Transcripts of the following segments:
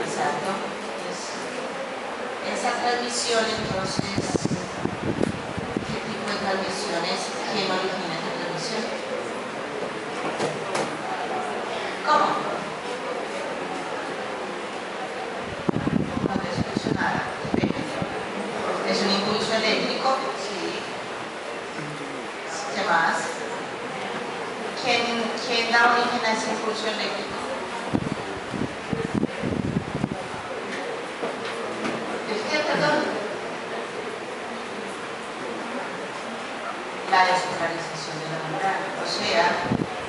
Exacto. Esa transmisión, entonces, ¿qué tipo de transmisión es? ¿Quién origina esa transmisión? ¿Cómo? Cuando es fusionada. Es un impulso eléctrico. Sí. ¿Qué más? ¿Quién da origen a ese impulso eléctrico? La despolarización de la membrana, o sea,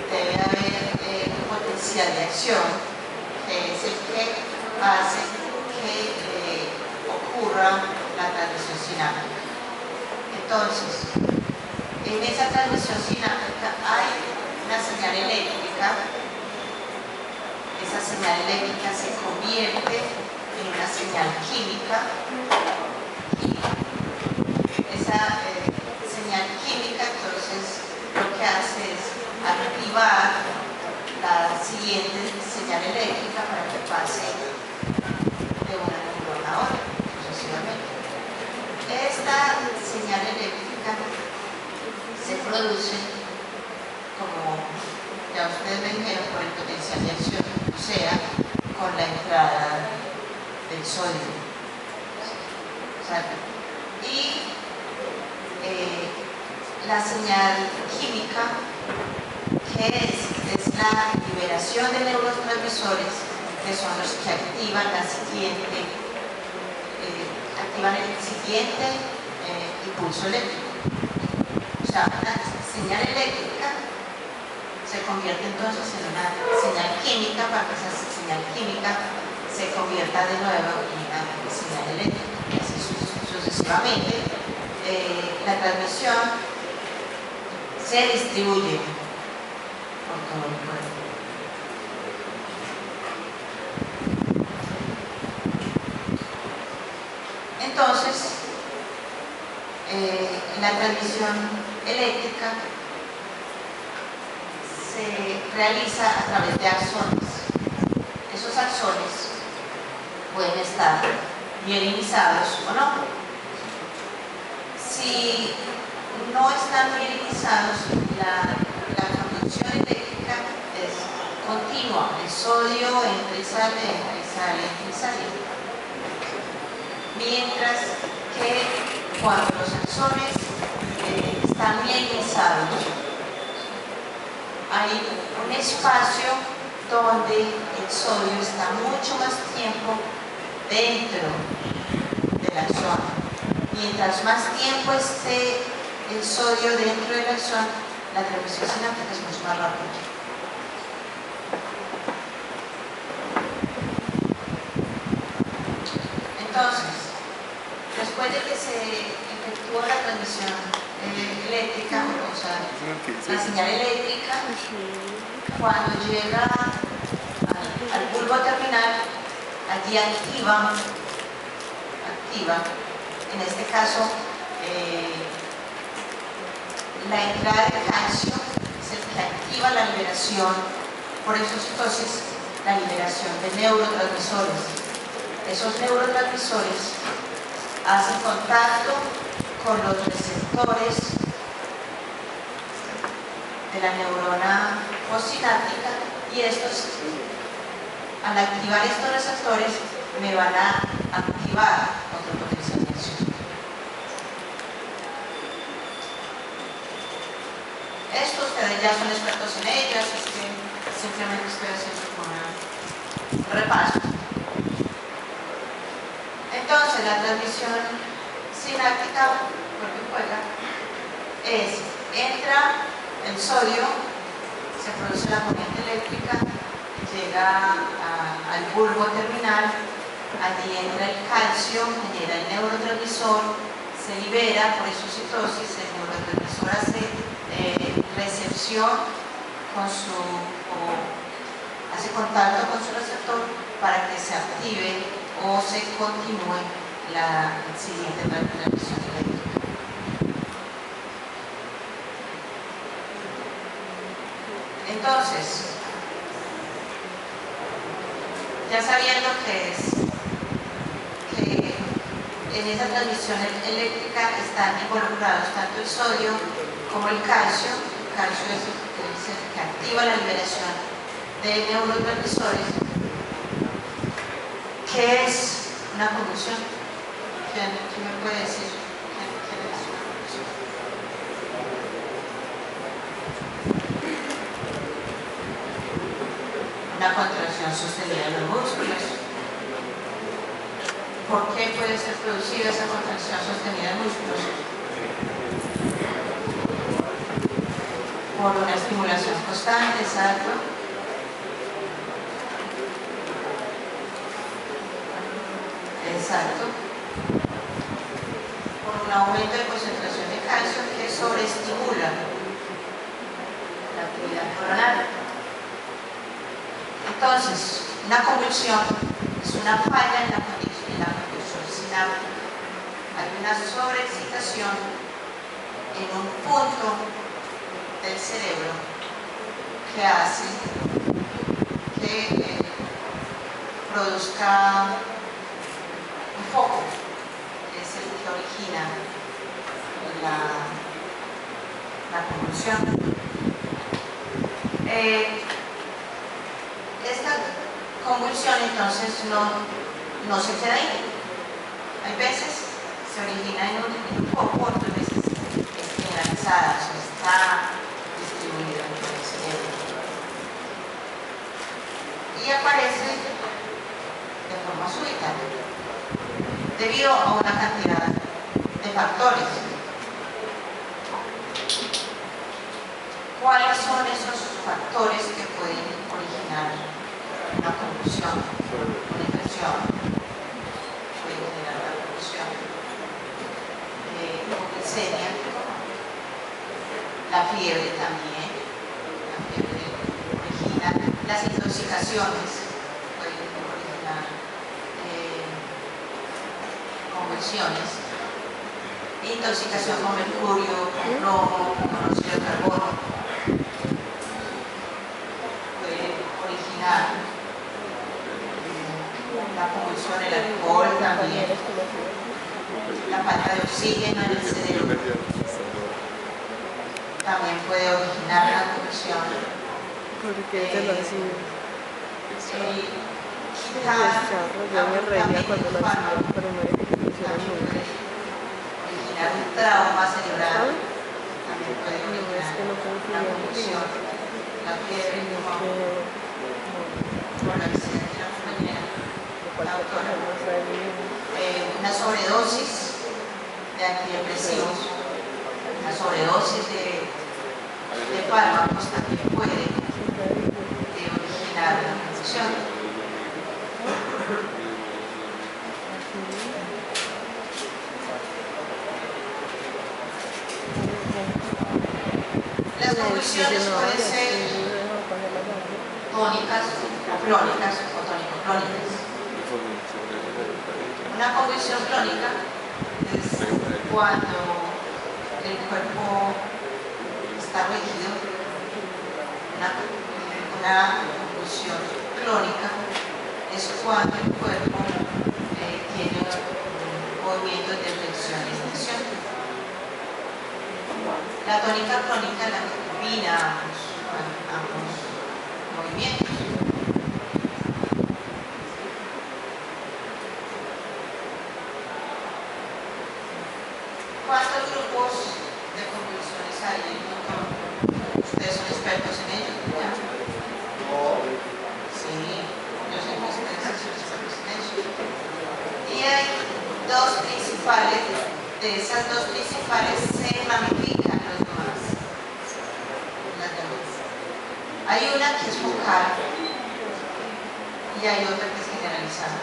debe haber un potencial de acción que es el que hace que ocurra la transmisión sináptica. Entonces, en esa transmisión sináptica hay una señal eléctrica. Esa señal eléctrica se convierte en una señal química y esa señal química entonces lo que hace es activar la siguiente señal eléctrica para que pase de una neurona a otra sucesivamente. Esta señal eléctrica se produce, como ya ustedes me dijeron, por el potencial de acción, o sea, con la entrada del sodio. Y la señal química, que es la liberación de neurotransmisores, que son los que activan el siguiente impulso eléctrico. O sea, una señal eléctrica se convierte entonces en una señal química para que esa señal química se convierta de nuevo en una señal eléctrica. Y así sucesivamente, la transmisión se distribuye por todo el cuerpo. Entonces, la transmisión eléctrica se realiza a través de axones. Esos axones pueden estar mielinizados o no. Si no están mielinizados, la conducción eléctrica es continua. El sodio entra y sale, entra y sale, entra y sale. Mientras que cuando los axones están mielinizados, hay un espacio donde el sodio está mucho más tiempo dentro del axón. Mientras más tiempo esté el sodio dentro del axón, la transmisión sináptica es mucho más rápida. Entonces, después de que se efectúa la transmisión eléctrica, o sea, la señal eléctrica, cuando llega al bulbo terminal, allí activa, en este caso, la entrada de calcio es el que activa la liberación, por exocitosis, la liberación de neurotransmisores. Esos neurotransmisores hacen contacto con los receptores de la neurona postsináptica y estos, al activar estos receptores, me van a activar otro potencial de acción. Esto ustedes ya son expertos en ellas, es que simplemente estoy haciendo como un repaso. Entonces, la transmisión sináptica, porque juega, es, entra el sodio, se produce la corriente eléctrica, llega al bulbo terminal, allí entra el calcio, genera el neurotransmisor, se libera por exocitosis, el neurotransmisor hace recepción con hace contacto con su receptor para que se active o se continúe la siguiente transmisión eléctrica. ya sabiendo que en esa transmisión eléctrica están involucrados tanto el sodio como el calcio. El calcio es el que activa la liberación de neurotransmisores. ¿Qué es una convulsión? ¿Quién me puede decir qué es una convulsión? Una contracción sostenida de los músculos. ¿Por qué puede ser producida esa contracción sostenida de músculos? Por una estimulación constante, exacto. Exacto. Por un aumento de concentración de calcio que sobreestimula la actividad neuronal. Entonces, una convulsión es una falla en la conducción sináptica. Hay una sobreexcitación en un punto del cerebro que hace que produzca un foco, que es el que origina la convulsión. Esta convulsión entonces no se queda ahí. Hay veces se origina en un foco, otras veces es generalizada, o sea, está distribuida en el cerebro. Y aparece de forma súbita, debido a una cantidad de factores. ¿Cuáles son esos factores que pueden originar una convulsión, una infección? Puede generar una convulsión. Hipoglucemia, la fiebre también. La fiebre origina, las intoxicaciones pueden originar convulsiones. Intoxicación con mercurio, con plomo, con monóxido de carbono. La convulsión, el alcohol también, la falta de oxígeno en el cerebro también puede originar la convulsión. Porque te lo hacía. Yo me reía cuando lo hacía, pero no es que funciona nunca. Originar un trauma cerebral también puede originar la convulsión, la fiebre, una sobredosis de antidepresivos, una sobredosis de fármacos también puede originar una convulsión. Las convulsiones pueden ser tónicas o clónicas o tónico-clónicas. Una convulsión clónica es cuando el cuerpo está rígido. Una convulsión clónica es cuando el cuerpo tiene movimientos de flexión y extensión. La tónica clónica es la que combina ambos movimientos. ¿Cuántos grupos de convulsiones hay en el montón? ¿Ustedes son expertos en ello? ¿Ya? Sí, yo sé que ustedes son expertos en ello. Y hay dos principales, de esas dos principales se ramifican las demás. Hay una que es focal y hay otra que es generalizada.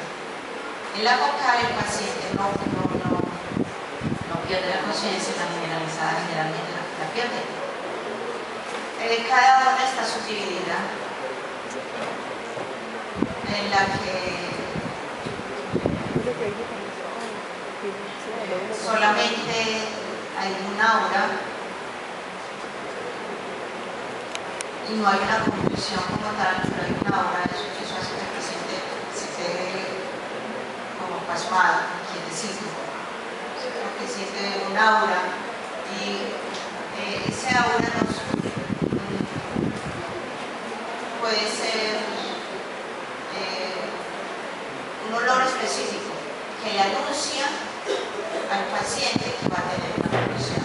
En la focal el paciente no pierde la conciencia, la generalizada generalmente la pierde. Cada una está subdividida en la que solamente hay un aura y no hay una convulsión como tal, pero hay un aura, eso hace que el paciente se pasmado, quietecito, porque siente un aura y ese aura puede ser un olor específico que le anuncia al paciente que va a tener una condición.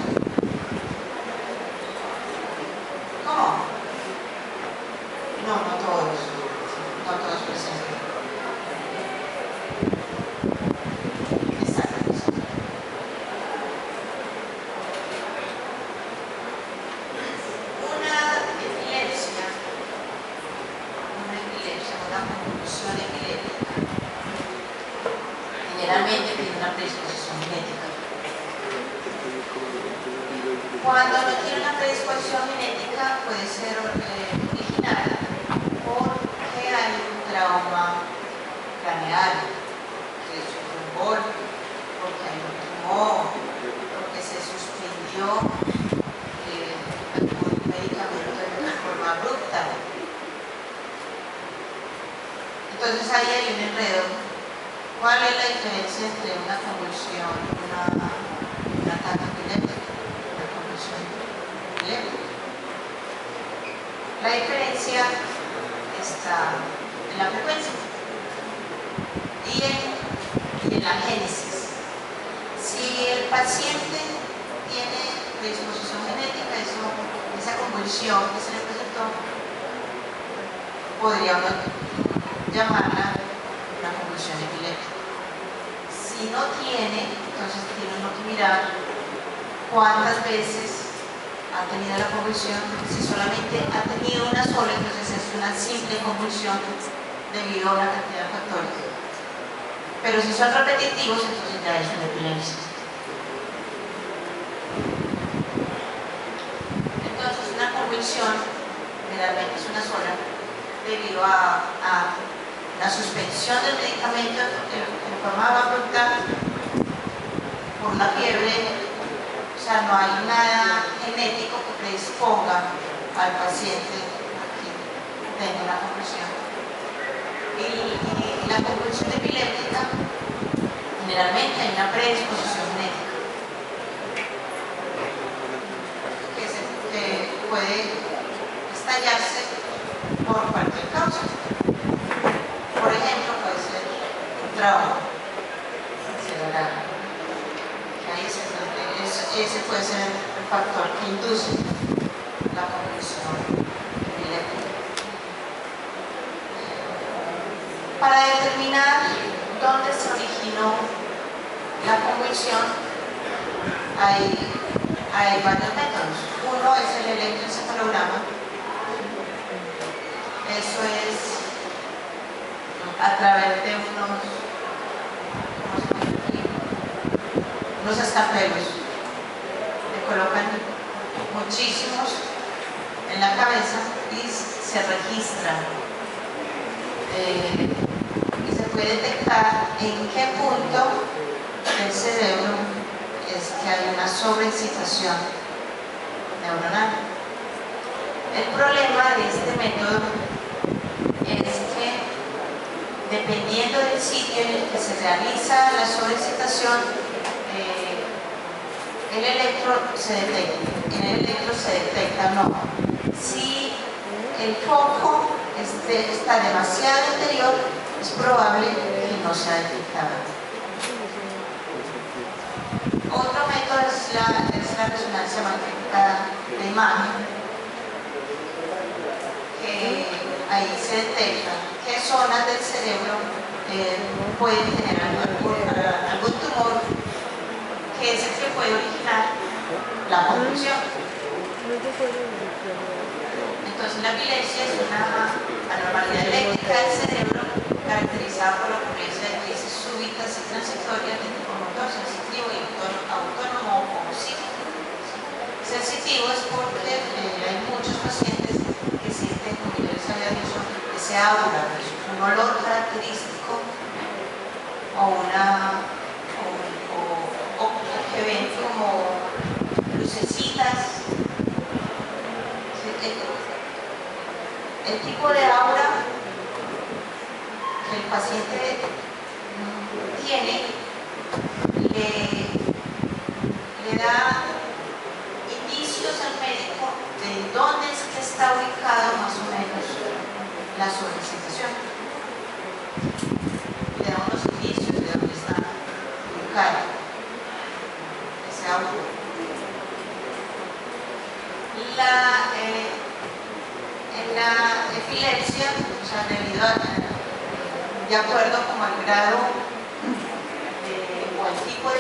¿Cómo? No todos presentan. Exacto. Una convulsión epiléptica, generalmente tiene una predisposición genética. Cuando no tiene una predisposición genética puede ser original porque hay un trauma craneal, que es un golpe, porque hay un tumor, porque se suspendió algún medicamento de forma abrupta. Entonces ahí hay un enredo. ¿Cuál es la diferencia entre una convulsión y un ataque epiléptico? Una convulsión epiléptica. La diferencia está en la frecuencia y en la génesis. Si el paciente tiene predisposición genética, esa convulsión que se le presentó, podríamos llamarla una convulsión epiléptica. Si no tiene, entonces tiene uno que mirar cuántas veces ha tenido la convulsión. Si solamente ha tenido una sola, entonces es una simple convulsión debido a una cantidad de factores. Pero si son repetitivos, entonces ya es una epilepsia. Entonces una convulsión generalmente es una sola debido a la suspensión del medicamento en forma abrupta por la fiebre. O sea, no hay nada genético que predisponga al paciente a que tenga una convulsión. Y la convulsión epiléptica, generalmente hay una predisposición genética que puede estallarse por cualquier causa. Por ejemplo, puede ser un trauma cerebral. Ese puede ser el factor que induce la convulsión epiléptica. Para determinar dónde se originó la convulsión, hay varios métodos. Uno es el electroencefalograma. Eso es a través de unos escapelos. Le colocan muchísimos en la cabeza y se registra. Y se puede detectar en qué punto del cerebro es que hay una sobreexcitación neuronal. El problema de este método es que dependiendo del sitio en el que se realiza la sobreexcitación, el electro se detecta. En el electro se detecta no. Si el foco está demasiado anterior, es probable que no sea detectado. Otro método es la resonancia magnética de imagen, que ahí se detecta qué zonas del cerebro pueden tener algún tumor, que es el que puede originar la convulsión. Entonces la epilepsia es una anormalidad eléctrica del cerebro caracterizada por la ocurrencia de crisis súbitas y transitorias de tipo motor, sensitivo y autónomo o psíquico. Sensitivo es porque hay muchos pacientes que sienten, como yo les había dicho, ese aura, un olor característico o que ven como lucecitas. El tipo de aura que el paciente le da indicios al médico de dónde es que está ubicado más o menos la sobreexcitación. Le da unos indicios de dónde está ubicado ese auto. En la epilepsia, o sea, debido a, de acuerdo como al grado o al tipo de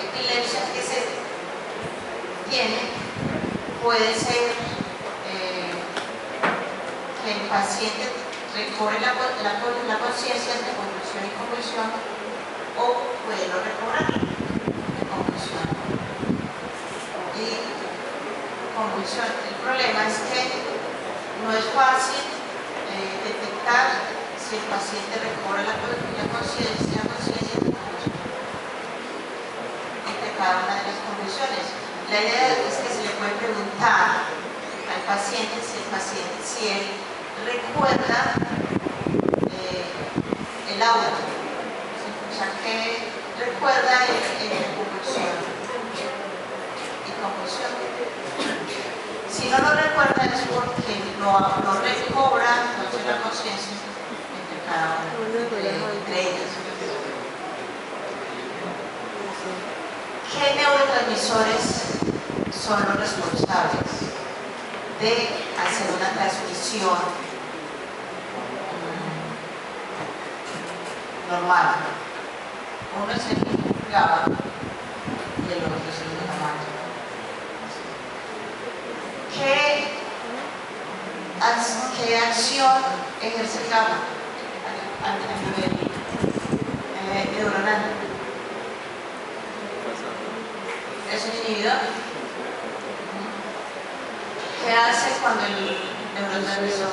epilepsia que se tiene, puede ser que el paciente recobre la conciencia entre convulsión y convulsión, o puede no recobrar de convulsión y convulsión. El problema es que no es fácil detectar si el paciente recobra la conciencia entre cada una de las convulsiones. La idea es que se le puede preguntar al paciente si él recuerda el aura, o sea, que recuerda convulsión y convulsión. Si no lo recuerda es porque no recobra entonces la conciencia entre cada una entre ellas. ¿Qué neurotransmisores son los responsables de hacer una transmisión normal? Uno es el GABA y el otro es el glutamato. ¿Qué acción ejerce el GABA a nivel neuronal? Es un inhibidor. ¿Qué hace cuando el neurotransmisor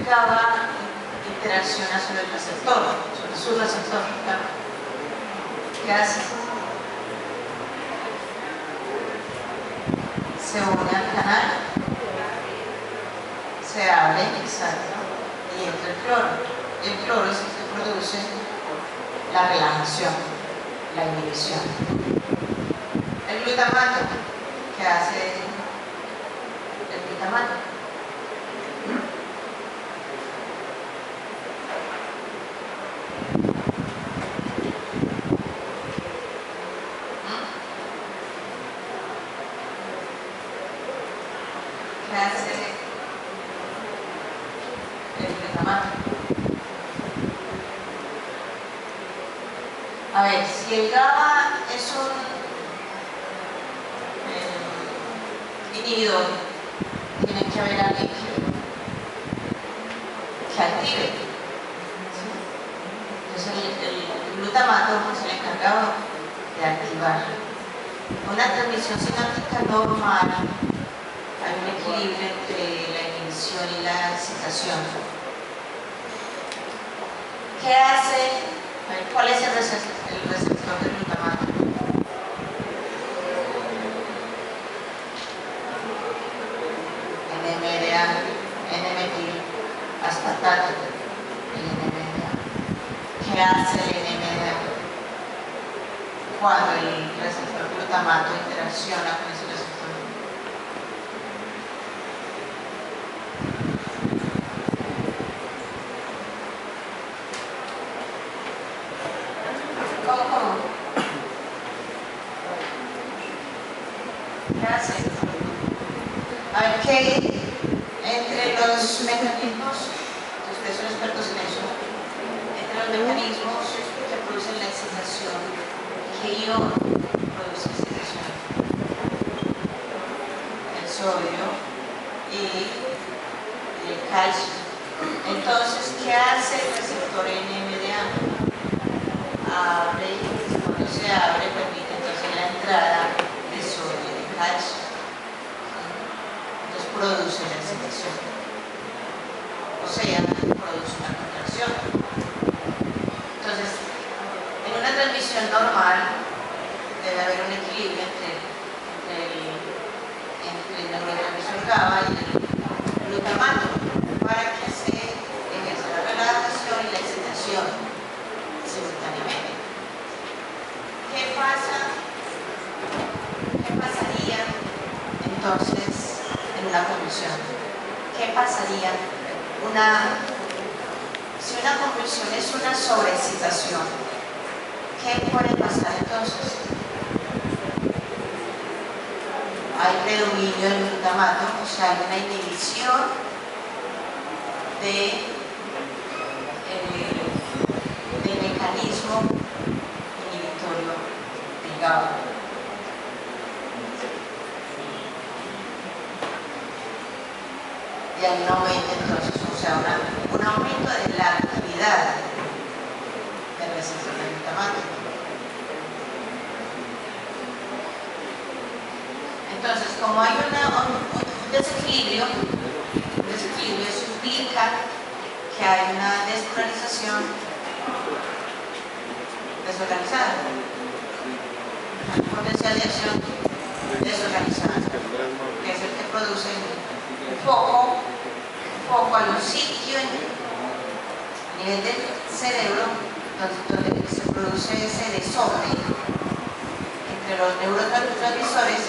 GABA interacciona sobre el receptor, sobre su receptor GABA? ¿Qué hace? Se une al canal, se abre, exacto, y entra el cloro. El cloro es el que produce la relajación, la inhibición. El glutamato, ¿qué hace el glutamato? ¿Qué hace el glutamato? A ver, si el GABA es un inhibidor, tiene que haber alguien que active. Entonces el glutamato es el encargado de activar. Una transmisión sináptica normal, hay un equilibrio entre la inhibición y la excitación. ¿Qué hace? ¿Cuál es el receptor del glutamato? NMDA, N-metil aspartato, el NMDA. ¿Qué hace el NMDA cuando el receptor glutamato interacciona con ese receptor? ¿Cómo? ¿Qué hace? A ver, ¿qué entre los mecanismos, ustedes son expertos en eso, entre los mecanismos que producen la excitación, ¿qué ion produce excitación? El sodio y el calcio. Entonces, ¿qué hace el receptor NMDA? Abre, cuando se abre, permite entonces la entrada de sodio y de calcio. Entonces produce la excitación. O sea, produce una contracción. Entonces, en una transmisión normal debe haber un equilibrio entre el neurotransmisor GABA y el glutamato para que se ejerza la relajación y la excitación. entonces en una convulsión. ¿Qué pasaría? Si una convulsión es una sobreexcitación, ¿qué puede pasar entonces? Hay predominio del glutamato, o sea, hay una inhibición del mecanismo inhibitorio del GABA. Y hay un aumento entonces, o sea, un aumento de la actividad del receptor del glutamato. Entonces, como hay un desequilibrio, eso implica que hay una despolarización desorganizada, un potencial de acción desorganizada, que es el que produce un foco, hay un sitio a nivel del cerebro donde se produce ese desorden entre los neurotransmisores,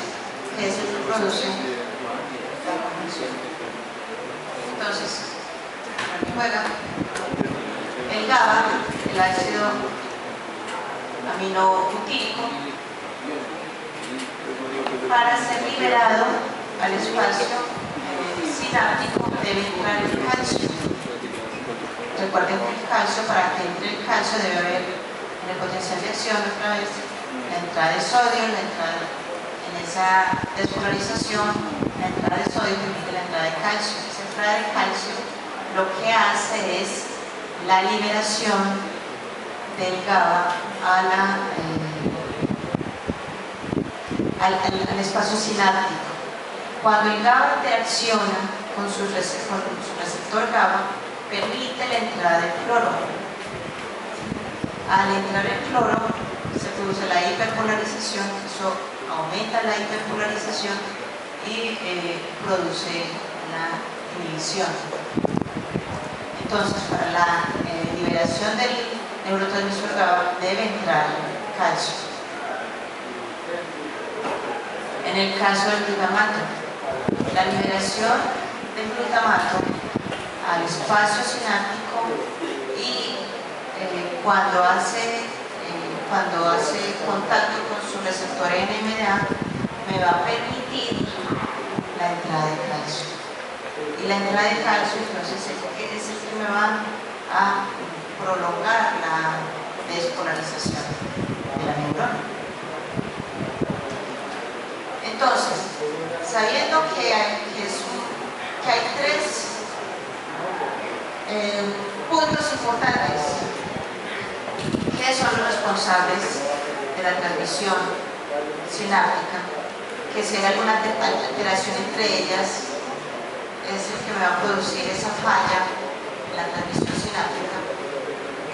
que es el que produce la convulsión. Entonces, aquí juega el GABA, el ácido aminobutírico, para ser liberado al espacio sináptico debe entrar el calcio. Recuerden que el calcio, para que entre el calcio, debe haber en el potencial de acción otra vez la entrada de sodio, en esa despolarización, la entrada de sodio permite la entrada de calcio. Esa entrada de calcio lo que hace es la liberación del GABA al espacio sináptico. Cuando el GABA interacciona con su receptor GABA, permite la entrada del cloro. Al entrar el cloro, se produce la hiperpolarización, eso aumenta la hiperpolarización y produce una inhibición. Entonces, para la liberación del neurotransmisor GABA debe entrar calcio. En el caso del glutamato, la liberación del glutamato al espacio sináptico y cuando hace contacto con su receptor NMDA, me va a permitir la entrada de calcio. Y la entrada de calcio entonces es el que me va a prolongar la despolarización de la neurona. Entonces, sabiendo que hay tres puntos importantes que son los responsables de la transmisión sináptica, que si hay alguna alteración entre ellas es el que me va a producir esa falla en la transmisión sináptica.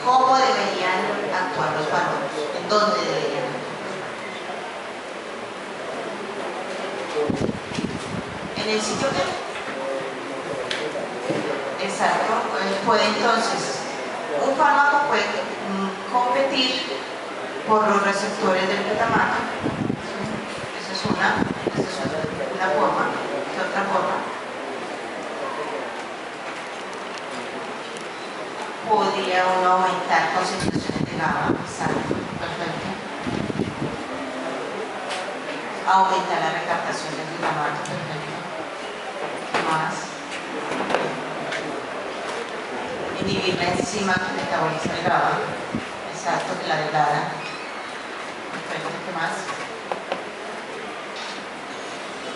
¿Cómo deberían actuar los fármacos? ¿En dónde deberían actuar? En el sitio que exacto, puede entonces un fármaco puede competir por los receptores del glutamato. Esa es una forma. ¿Qué otra forma? Podría uno aumentar concentraciones de GABA. Exacto, perfecto. Aumentar la recaptación del glutamato. Perfecto. ¿Qué más? Inhibir la enzima que metaboliza el GABA. Exacto, que la degrada. Perfecto, ¿qué más?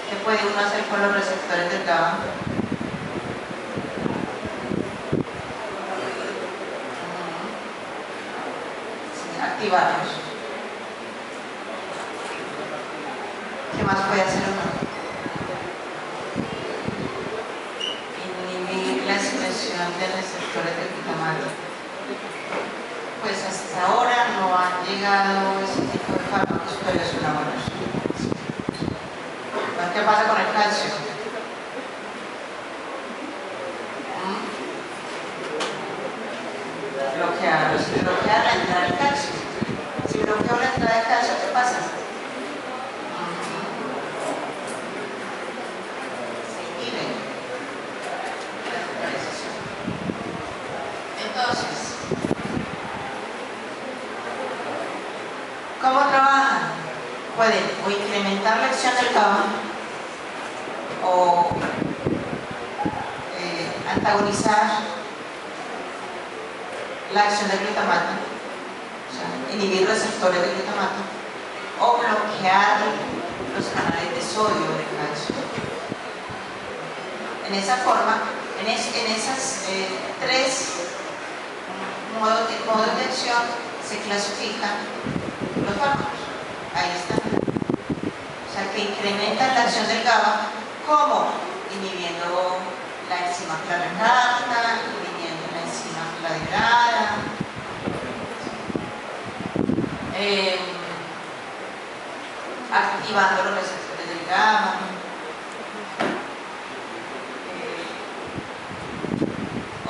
¿Qué puede uno hacer con los receptores del GABA? Sí, activarlos. ¿Qué más puede hacer uno? Inhibir la expresión de receptores del glutamato. Pues hasta ahora no han llegado ese tipo de fármacos, pero es una buena opción. ¿Qué pasa con el calcio? Bloquear la entrada del calcio. Si bloqueo la entrada del calcio, ¿qué pasa? pueden o incrementar la acción del GABA o antagonizar la acción del glutamato, o sea, inhibir receptores de glutamato, o bloquear los canales de sodio o de calcio. En esa forma, en esas tres modos de acción se clasifican los fármacos. Ahí están. O sea, que incrementan la acción del GABA, como inhibiendo la enzima claracarta, inhibiendo la enzima cladegrada, activando los receptores del GABA.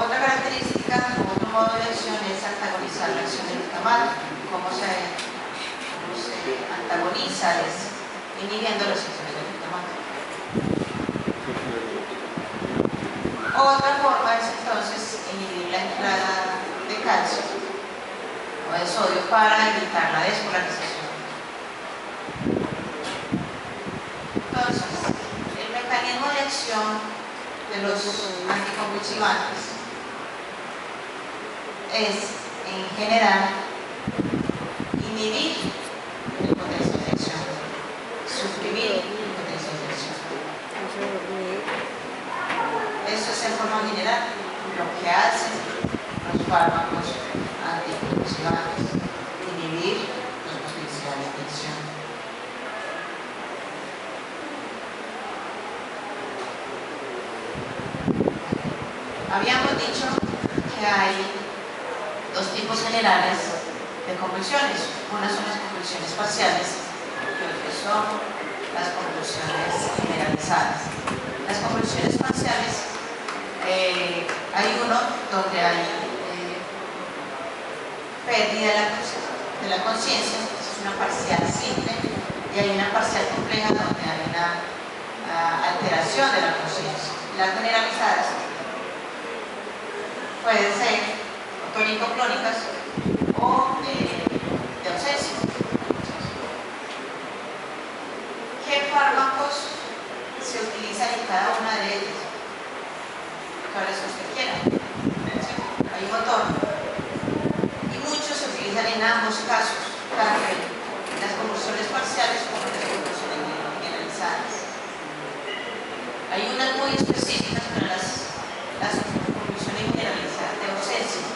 Otra característica, otro modo de acción es antagonizar la acción del glutamato. ¿Cómo se antagoniza? Es inhibiendo los receptores del glutamato. Otra forma es entonces inhibir la entrada de calcio o de sodio para evitar la despolarización. Entonces, el mecanismo de acción de los anticonvulsivantes es, en general, inhibir el potencial de acción, suprimir el potencial de acción. Eso es en forma general lo que hacen los fármacos anticonvulsivantes, inhibir los potenciales de acción. Habíamos dicho que hay dos tipos generales de convulsiones. Una son las convulsiones parciales y otras son las convulsiones generalizadas. Las convulsiones parciales, hay uno donde hay pérdida de la conciencia, es una parcial simple, y hay una parcial compleja donde hay una alteración de la conciencia. Las generalizadas pueden ser tónico-clónicas o de ausencia. ¿Qué fármacos se utilizan en cada una de ellas? ¿Cuáles usted quiera? Hay un montón. Y muchos se utilizan en ambos casos, tanto en las convulsiones parciales como en las convulsiones generalizadas. Hay unas muy específicas para las convulsiones generalizadas de ausencia,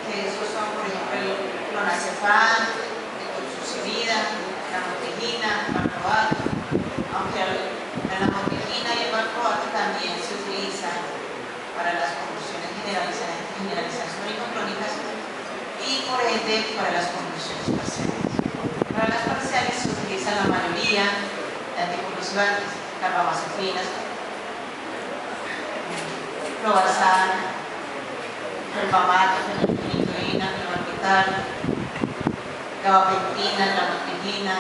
que esos son, por ejemplo, el clonazepam, el colchicida, la motrigina, el valproato, aunque la lamotrigina y el valproato también se utilizan para las convulsiones generalizadas tónico-clónicas y, por ende, para las convulsiones parciales. Para las parciales se utilizan la mayoría de anticonvulsivantes, carbamazepina, clobazam, felbamato, fenilketonina, felorbital, gabapentina, lamotrigina,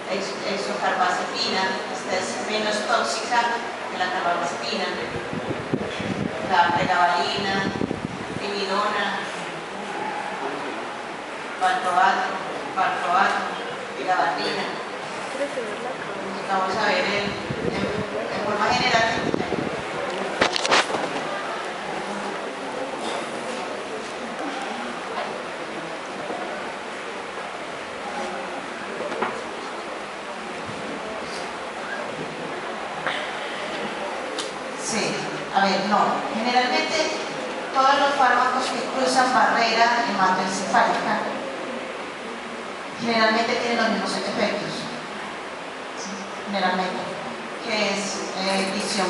exocarbazepina. Esta es menos tóxica que la carbamazepina, la pregabalina, imidona, valproato, gabapentina. Vamos a ver en forma general. Sí, a ver, no. Generalmente todos los fármacos que cruzan barrera hematoencefálica generalmente tienen los mismos efectos. Generalmente, que es visión